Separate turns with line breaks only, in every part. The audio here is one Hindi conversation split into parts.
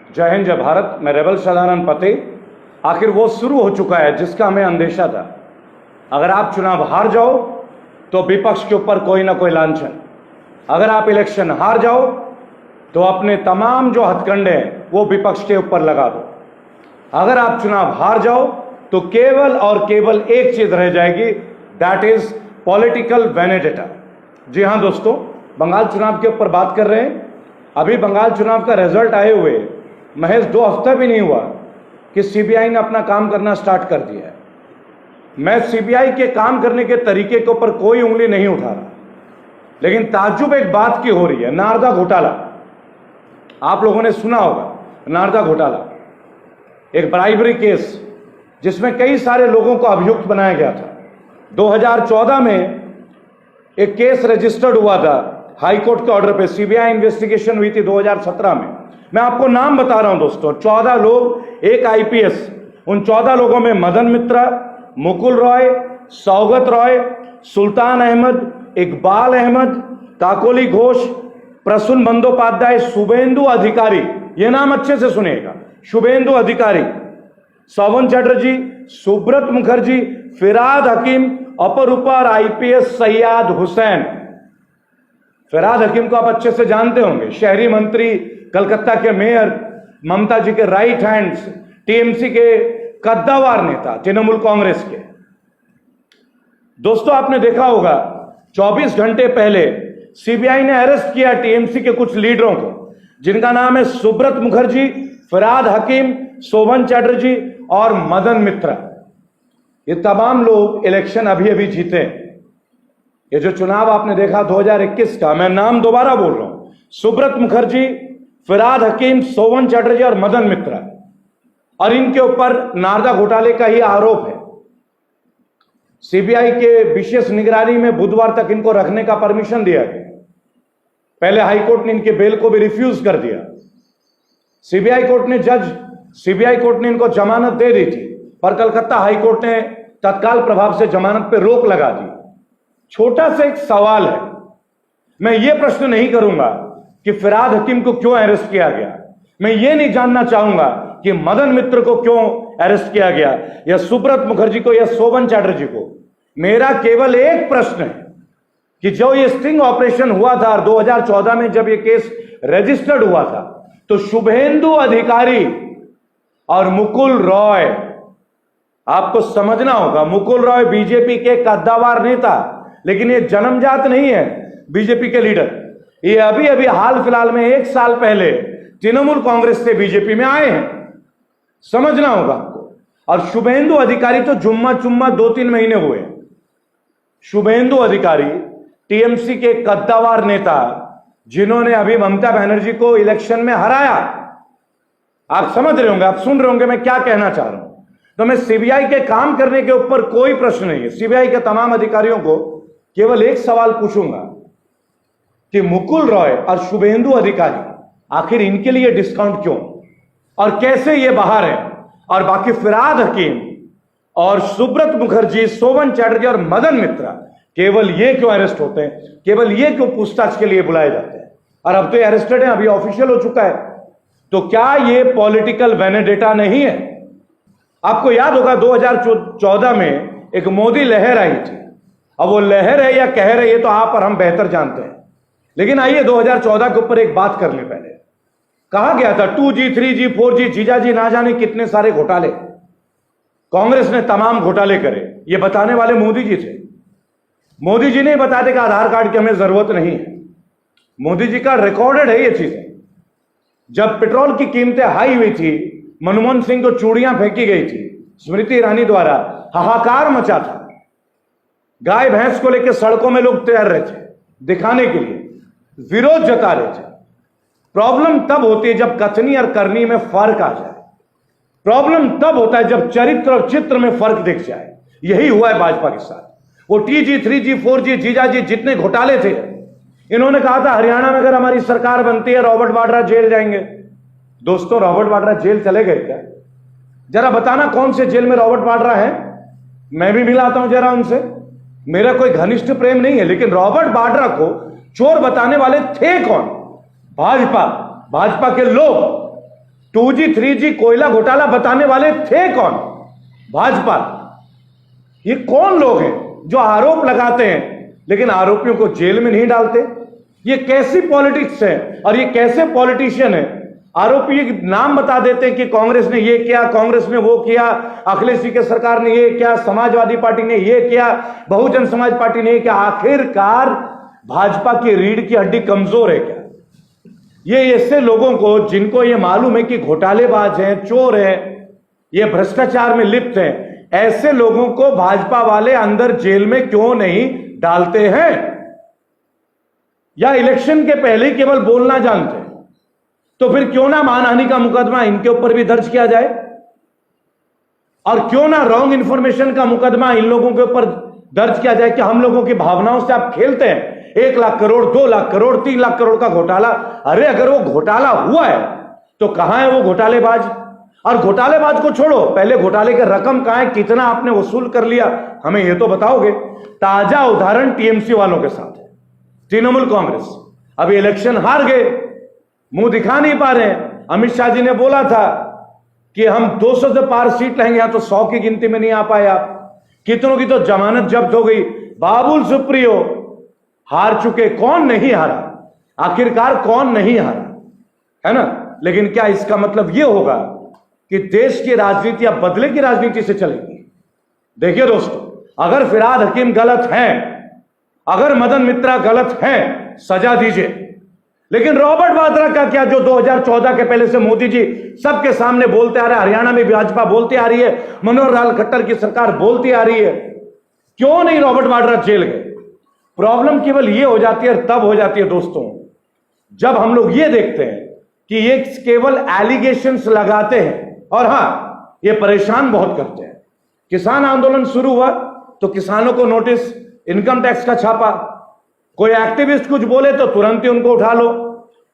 जय हिंद, जय भारत। मैं रेबल सदानंद पते। आखिर वो शुरू हो चुका है जिसका हमें अंदेशा था। अगर आप चुनाव हार जाओ तो विपक्ष के ऊपर कोई ना कोई लांछन, अगर आप इलेक्शन हार जाओ तो अपने तमाम जो हथकंडे हैं वो विपक्ष के ऊपर लगा दो। अगर आप चुनाव हार जाओ तो केवल और केवल एक चीज रह जाएगी, दैट इज पॉलिटिकल वेनेडेटा। जी हां दोस्तों, बंगाल चुनाव के ऊपर बात कर रहे हैं। अभी बंगाल चुनाव का रिजल्ट आए हुए महज 2 हफ्ता भी नहीं हुआ कि सीबीआई ने अपना काम करना स्टार्ट कर दिया है। मैं सीबीआई के काम करने के तरीके के ऊपर कोई उंगली नहीं उठा रहा, लेकिन ताज्जुब एक बात की हो रही है, नारदा घोटाला। आप लोगों ने सुना होगा नारदा घोटाला, एक ब्राइबरी केस जिसमें कई सारे लोगों को अभियुक्त बनाया गया था। 2014 में एक केस रजिस्टर्ड हुआ था हाई कोर्ट के ऑर्डर पे, सीबीआई इन्वेस्टिगेशन हुई थी 2017 में। मैं आपको नाम बता रहा हूं दोस्तों, 14 लोग, एक आईपीएस। उन 14 लोगों में मदन मित्रा, मुकुल रॉय, सौगत रॉय, सुल्तान अहमद, इकबाल अहमद, काकोली घोष, प्रसून बंदोपाध्याय, शुभेंदु अधिकारी, ये नाम अच्छे से सुनिएगा, शुभेंदु अधिकारी, शोभन चटर्जी, सुब्रत मुखर्जी, फिराद हकीम, अपर ऊपर आईपीएस सैयद हुसैन। फिराद हकीम को आप अच्छे से जानते होंगे, शहरी मंत्री, कलकत्ता के मेयर, ममता जी के राइट हैंड्स, टीएमसी के कद्दावर नेता, तृणमूल कांग्रेस के। दोस्तों आपने देखा होगा 24 घंटे पहले सीबीआई ने अरेस्ट किया टीएमसी के कुछ लीडरों को, जिनका नाम है सुब्रत मुखर्जी, फिराद हकीम, शोभन चटर्जी और मदन मित्रा। ये तमाम लोग इलेक्शन अभी अभी जीते। ये जो चुनाव आपने देखा 2021 का, मैं नाम दोबारा बोल रहा हूं, सुब्रत मुखर्जी, फिराद हकीम, शोभन चटर्जी और मदन मित्रा, और इनके ऊपर नारदा घोटाले का ही आरोप है। सीबीआई के विशेष निगरानी में बुधवार तक इनको रखने का परमिशन दिया गया। पहले हाईकोर्ट ने इनके बेल को भी रिफ्यूज कर दिया। सीबीआई कोर्ट ने इनको जमानत दे दी थी, पर कलकत्ता हाईकोर्ट ने तत्काल प्रभाव से जमानत पर रोक लगा दी। छोटा सा एक सवाल है, मैं ये प्रश्न नहीं करूंगा कि फिराद हकीम को क्यों अरेस्ट किया गया, मैं ये नहीं जानना चाहूंगा कि मदन मित्र को क्यों अरेस्ट किया गया, या सुब्रत मुखर्जी को, या शोभन चटर्जी को। मेरा केवल एक प्रश्न है कि जो ये स्टिंग ऑपरेशन हुआ था 2014 में, जब ये केस रजिस्टर्ड हुआ था, तो शुभेंदु अधिकारी और मुकुल रॉय, आपको समझना होगा, मुकुल रॉय बीजेपी के कद्दावर नेता, लेकिन ये जन्मजात नहीं है बीजेपी के लीडर। ये अभी अभी हाल फिलहाल में 1 साल पहले तृणमूल कांग्रेस से बीजेपी में आए हैं, समझना होगा आपको। और शुभेंदु अधिकारी तो जुम्मा चुम्मा 2-3 महीने हुए। शुभेंदु अधिकारी टीएमसी के कद्दावर नेता, जिन्होंने अभी ममता बनर्जी को इलेक्शन में हराया। आप समझ रहे होंगे, आप सुन रहे होंगे मैं क्या कहना चाह रहा हूं। तो मैं सीबीआई के काम करने के ऊपर कोई प्रश्न नहीं है। सीबीआई के तमाम अधिकारियों को केवल एक सवाल पूछूंगा कि मुकुल रॉय और शुभेंदु अधिकारी, आखिर इनके लिए डिस्काउंट क्यों और कैसे ये बाहर है, और बाकी फिराद हकीम और सुब्रत मुखर्जी, शोभन चटर्जी और मदन मित्रा, केवल ये क्यों अरेस्ट होते हैं, केवल ये क्यों पूछताछ के लिए बुलाए जाते हैं। और अब तो ये अरेस्टेड है, अभी ऑफिशियल हो चुका है। तो क्या ये पॉलिटिकल वेनेडेटा नहीं है? आपको याद होगा 2014 में एक मोदी लहर आई थी। अब वो लहर है या कहर है, ये तो आप और हम बेहतर जानते हैं। लेकिन आइए 2014 के ऊपर एक बात कर ले। पहले कहा गया था 2G, 3G, 4G, जीजाजी ना जाने कितने सारे घोटाले। कांग्रेस ने तमाम घोटाले करे, ये बताने वाले मोदी जी थे। मोदी जी ने बताते कि आधार कार्ड की हमें जरूरत नहीं है। मोदी जी का रिकॉर्डेड है ये चीजें। जब पेट्रोल की कीमतें हाई हुई थी, मनमोहन सिंह को चूड़ियां फेंकी गई थी स्मृति ईरानी द्वारा, हाहाकार मचा था। गाय भैंस को लेकर सड़कों में लोग तैर रहे थे दिखाने के लिए, विरोध जता रहे थे। प्रॉब्लम तब होती है जब कथनी और करनी में फर्क आ जाए। प्रॉब्लम तब होता है जब चरित्र और चित्र में फर्क दिख जाए। यही हुआ है भाजपा के साथ। वो 2G, 3G, 4G, जीजाजी जितने घोटाले थे, इन्होंने कहा था हरियाणा में अगर हमारी सरकार बनती है रॉबर्ट वाड्रा जेल जाएंगे। दोस्तों, रॉबर्ट वाड्रा जेल चले गए क्या? जरा बताना कौन से जेल में रॉबर्ट वाड्रा है। मैं भी मिलाता हूं जरा उनसे। मेरा कोई घनिष्ठ प्रेम नहीं है, लेकिन रॉबर्ट वाड्रा को चोर बताने वाले थे कौन? भाजपा के लोग। 2G 3G कोयला घोटाला बताने वाले थे कौन? भाजपा। ये कौन लोग हैं जो आरोप लगाते हैं लेकिन आरोपियों को जेल में नहीं डालते? ये कैसी पॉलिटिक्स है और ये कैसे पॉलिटिशियन है? आरोपी नाम बता देते हैं कि कांग्रेस ने ये किया, कांग्रेस ने वो किया, अखिलेश जी की सरकार ने ये किया, समाजवादी पार्टी ने ये किया, बहुजन समाज पार्टी ने ये किया। आखिरकार भाजपा की रीढ़ की हड्डी कमजोर है क्या? ये ऐसे लोगों को जिनको ये मालूम है कि घोटालेबाज हैं, चोर हैं, ये भ्रष्टाचार में लिप्त हैं, ऐसे लोगों को भाजपा वाले अंदर जेल में क्यों नहीं डालते हैं? या इलेक्शन के पहले ही केवल बोलना जानते हैं? तो फिर क्यों ना मानहानि का मुकदमा इनके ऊपर भी दर्ज किया जाए, और क्यों ना रॉन्ग इंफॉर्मेशन का मुकदमा इन लोगों के ऊपर दर्ज किया जाए कि हम लोगों की भावनाओं से आप खेलते हैं। 1 लाख करोड़, 2 लाख करोड़, 3 लाख करोड़ का घोटाला। अरे अगर वो घोटाला हुआ है तो कहां है वो घोटालेबाज? और घोटालेबाज को छोड़ो, पहले घोटाले की रकम कहां है, कितना आपने वसूल कर लिया, हमें ये तो बताओगे। ताजा उदाहरण टीएमसी वालों के साथ है। तृणमूल कांग्रेस अभी इलेक्शन हार गए, मुंह दिखा नहीं पा रहे हैं। अमित शाह जी ने बोला था कि हम 200 से पार सीट लेंगे, यहां तो 100 की गिनती में नहीं आ पाए आप। कितनों की तो जमानत जब्त हो गई। बाबुल सुप्रियो हार चुके, कौन नहीं हारा? आखिरकार कौन नहीं हारा, है ना? लेकिन क्या इसका मतलब यह होगा कि देश की राजनीति अब बदले की राजनीति से चलेगी? देखिए दोस्तों, अगर फिरहाद हकीम गलत हैं, अगर मदन मित्रा गलत हैं, सजा दीजिए। लेकिन रॉबर्ट वाड्रा का क्या, जो 2014 के पहले से मोदी जी सबके सामने बोलते आ रहे हैं, हरियाणा में भाजपा बोलती आ रही है, मनोहर लाल खट्टर की सरकार बोलती आ रही है, क्यों नहीं रॉबर्ट वाड्रा जेल गए? प्रॉब्लम केवल ये हो जाती है, तब हो जाती है दोस्तों, जब हम लोग ये देखते हैं कि ये केवल एलिगेशंस लगाते हैं और हां, ये परेशान बहुत करते हैं। किसान आंदोलन शुरू हुआ तो किसानों को नोटिस, इनकम टैक्स का छापा, कोई एक्टिविस्ट कुछ बोले तो तुरंत ही उनको उठा लो।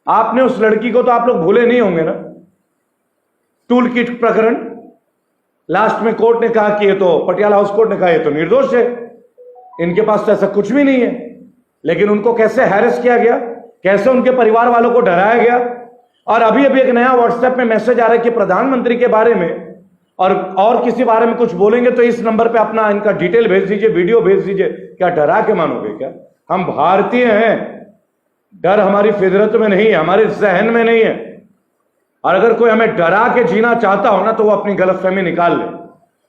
आपने उस लड़की को तो आप लोग भूले नहीं होंगे ना, टूल किट प्रकरण। लास्ट में कोर्ट ने कहा कि ये तो, पटियाला हाउस कोर्ट ने कहा ये तो निर्दोष है, इनके पास तो ऐसा कुछ भी नहीं है। लेकिन उनको कैसे हैरेस किया गया, कैसे उनके परिवार वालों को डराया गया। और अभी अभी एक नया व्हाट्सएप में मैसेज आ रहा है कि प्रधानमंत्री के बारे में और किसी बारे में कुछ बोलेंगे तो इस नंबर पे अपना इनका डिटेल भेज दीजिए, वीडियो भेज दीजिए। क्या डरा के मानोगे क्या? हम भारतीय हैं, डर हमारी फितरत में नहीं है, हमारे जहन में नहीं है। और अगर कोई हमें डरा के जीना चाहता हो ना, तो वो अपनी गलतफहमी निकाल ले।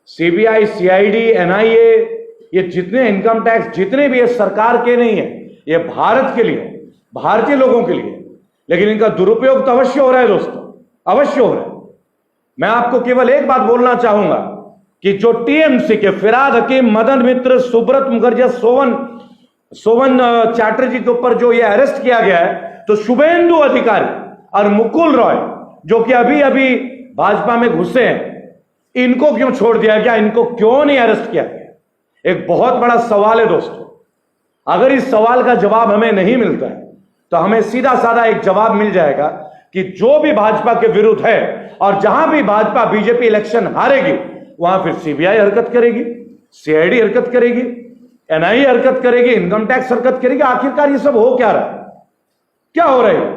सीबीआई, सीआईडी, एनआईए, ये जितने इनकम टैक्स जितने भी ये सरकार के नहीं है, ये भारत के लिए, भारतीय लोगों के लिए। लेकिन इनका दुरुपयोग तो अवश्य हो रहा है दोस्तों, अवश्य हो रहा है। मैं आपको केवल एक बात बोलना चाहूंगा कि जो टीएमसी के फिरहाद हकीम, मदन मित्र, सुब्रत मुखर्जी, सोवन चैटर्जी के ऊपर जो ये अरेस्ट किया गया है, तो शुभेंदु अधिकारी और मुकुल रॉय जो कि अभी अभी भाजपा में घुसे हैं, इनको क्यों छोड़ दिया गया? इनको क्यों नहीं अरेस्ट किया गया? एक बहुत बड़ा सवाल है दोस्तों। अगर इस सवाल का जवाब हमें नहीं मिलता है तो हमें सीधा साधा एक जवाब मिल जाएगा कि जो भी भाजपा के विरुद्ध है और जहां भी भाजपा बीजेपी इलेक्शन हारेगी, वहां फिर सीबीआई हरकत करेगी, सीआईडी हरकत करेगी, एनआईए हरकत करेगी, इनकम टैक्स हरकत करेगी। आखिरकार ये सब हो क्या रहा है? क्या हो रहा है?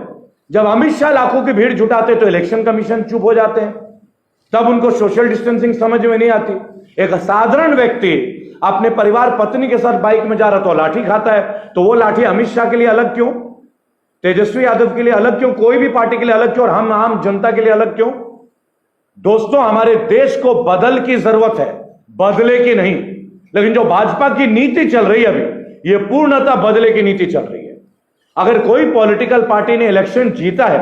जब अमित शाह लाखों की भीड़ जुटाते तो इलेक्शन कमीशन चुप हो जाते हैं, तब उनको सोशल डिस्टेंसिंग समझ में नहीं आती। एक साधारण व्यक्ति अपने परिवार, पत्नी के साथ बाइक में जा रहा तो लाठी खाता है, तो वो लाठी अमित शाह के लिए अलग क्यों, तेजस्वी यादव के लिए अलग क्यों, कोई भी पार्टी के लिए अलग क्यों, और हम आम जनता के लिए अलग क्यों? दोस्तों, हमारे देश को बदल की जरूरत है, बदले की नहीं। लेकिन जो भाजपा की नीति चल रही है अभी, ये पूर्णतः बदले की नीति चल रही है। अगर कोई पॉलिटिकल पार्टी ने इलेक्शन जीता है,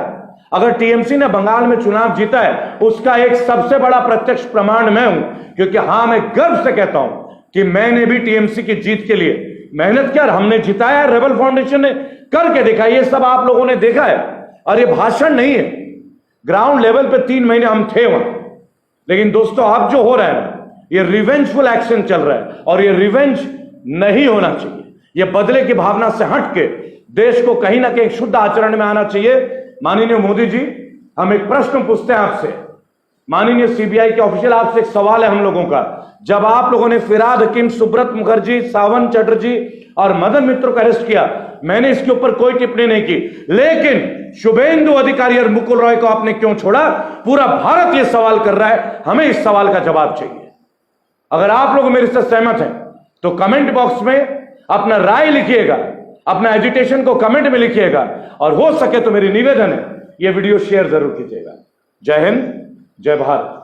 अगर टीएमसी ने बंगाल में चुनाव जीता है, उसका एक सबसे बड़ा प्रत्यक्ष प्रमाण मैं हूं। क्योंकि हां, मैं गर्व से कहता हूं कि मैंने भी टीएमसी की जीत के लिए मेहनत किया, हमने जिताया है, रेबल फाउंडेशन ने करके दिखा। ये सब आप लोगों ने देखा है, और ये भाषण नहीं है, ग्राउंड लेवल पे 3 महीने हम थे वहां। लेकिन दोस्तों, अब जो हो रहा है, ये रिवेंजफुल एक्शन चल रहा है, और ये रिवेंज नहीं होना चाहिए। ये बदले की भावना से हट के देश को कहीं ना कहीं शुद्ध आचरण में आना चाहिए। माननीय मोदी जी, हम एक प्रश्न पूछते हैं आपसे, माननीय सीबीआई के ऑफिशियल, आपसे एक सवाल है हम लोगों का। जब आप लोगों ने फिरहाद हकीम, सुब्रत मुखर्जी, सावन चटर्जी और मदन मित्र को अरेस्ट किया, मैंने इसके ऊपर कोई टिप्पणी नहीं की, लेकिन शुभेंदु अधिकारी और मुकुल रॉय को आपने क्यों छोड़ा? पूरा भारत यह सवाल कर रहा है, हमें इस सवाल का जवाब चाहिए। अगर आप लोग मेरे से सहमत हैं तो कमेंट बॉक्स में अपना राय लिखिएगा, अपना एजिटेशन को कमेंट में लिखिएगा, और हो सके तो मेरी निवेदन है, यह वीडियो शेयर जरूर कीजिएगा। जय हिंद, जय भारत।